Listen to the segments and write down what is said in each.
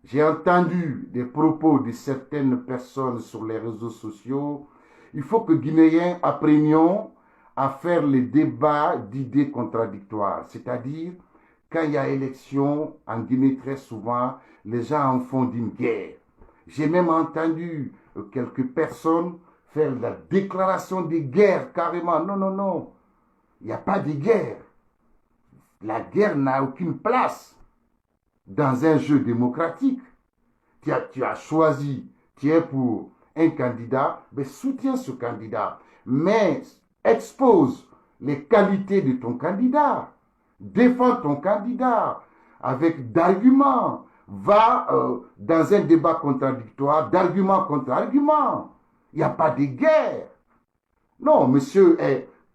J'ai entendu des propos de certaines personnes sur les réseaux sociaux. Il faut que Guinéens apprenions à faire les débats d'idées contradictoires. C'est-à-dire, quand il y a élection en Guinée, très souvent, les gens en font d'une guerre. J'ai même entendu quelques personnes faire la déclaration de guerre carrément. Non, non, non. Il n'y a pas de guerre. La guerre n'a aucune place dans un jeu démocratique. Tu as choisi, tu es pour un candidat, mais soutiens ce candidat. Mais expose les qualités de ton candidat. Défends ton candidat avec d'arguments. Va dans un débat contradictoire, d'argument contre argument. Il n'y a pas de guerre. Non, monsieur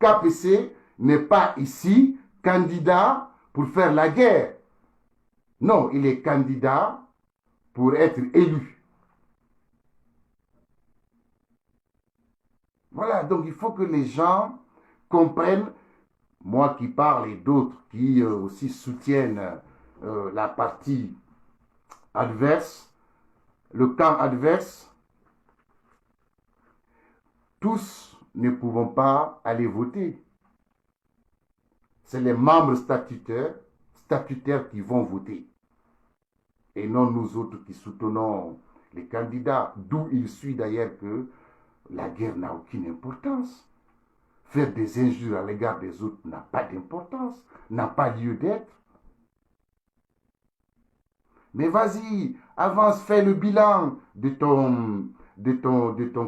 KPC n'est pas ici candidat pour faire la guerre. Non, il est candidat pour être élu. Voilà, donc il faut que les gens comprennent, moi qui parle et d'autres qui aussi soutiennent la partie adverse, le camp adverse, tous ne pouvons pas aller voter. C'est les membres statutaires qui vont voter. Et non nous autres qui soutenons les candidats, d'où il suit d'ailleurs que la guerre n'a aucune importance. Faire des injures à l'égard des autres n'a pas d'importance, n'a pas lieu d'être. Mais vas-y, avance, fais le bilan de ton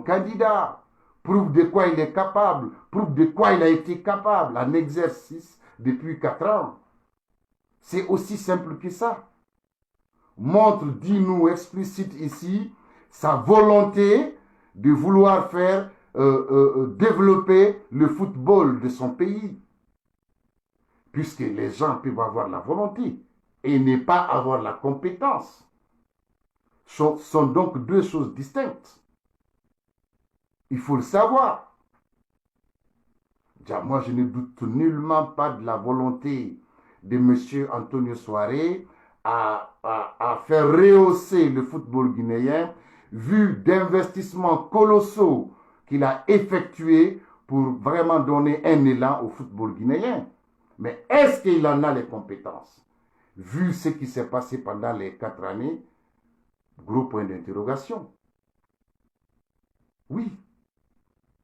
candidat. Prouve de quoi il est capable, prouve de quoi il a été capable en exercice depuis 4 ans. C'est aussi simple que ça. Montre, dis-nous, explicite ici, sa volonté de vouloir faire développer le football de son pays. Puisque les gens peuvent avoir la volonté et ne pas avoir la compétence. Sont donc deux choses distinctes. Il faut le savoir. Moi, je ne doute nullement pas de la volonté de M. Antonio Soare à faire rehausser le football guinéen, vu d'investissements colossaux qu'il a effectués pour vraiment donner un élan au football guinéen. Mais est-ce qu'il en a les compétences? Vu ce qui s'est passé pendant les 4 années, gros point d'interrogation. Oui,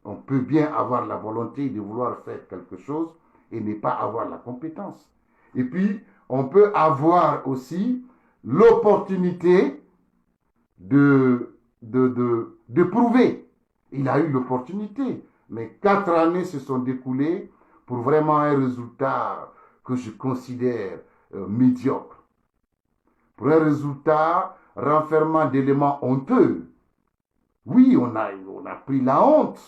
on peut bien avoir la volonté de vouloir faire quelque chose et ne pas avoir la compétence. Et puis, on peut avoir aussi l'opportunité de prouver. Il a eu l'opportunité, mais 4 années se sont découlées pour vraiment un résultat que je considère médiocre. Pour un résultat renfermant d'éléments honteux. Oui, on a pris la honte.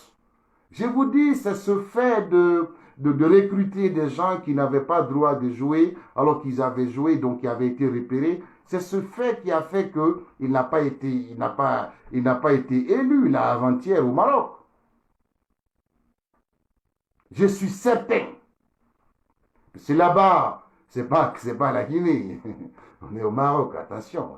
Je vous dis, c'est ce fait de recruter des gens qui n'avaient pas droit de jouer alors qu'ils avaient joué, donc qui avaient été repérés. C'est ce fait qui a fait qu'il n'a pas été élu là avant-hier au Maroc. Je suis certain. C'est là-bas, c'est pas la Guinée. On est au Maroc, attention.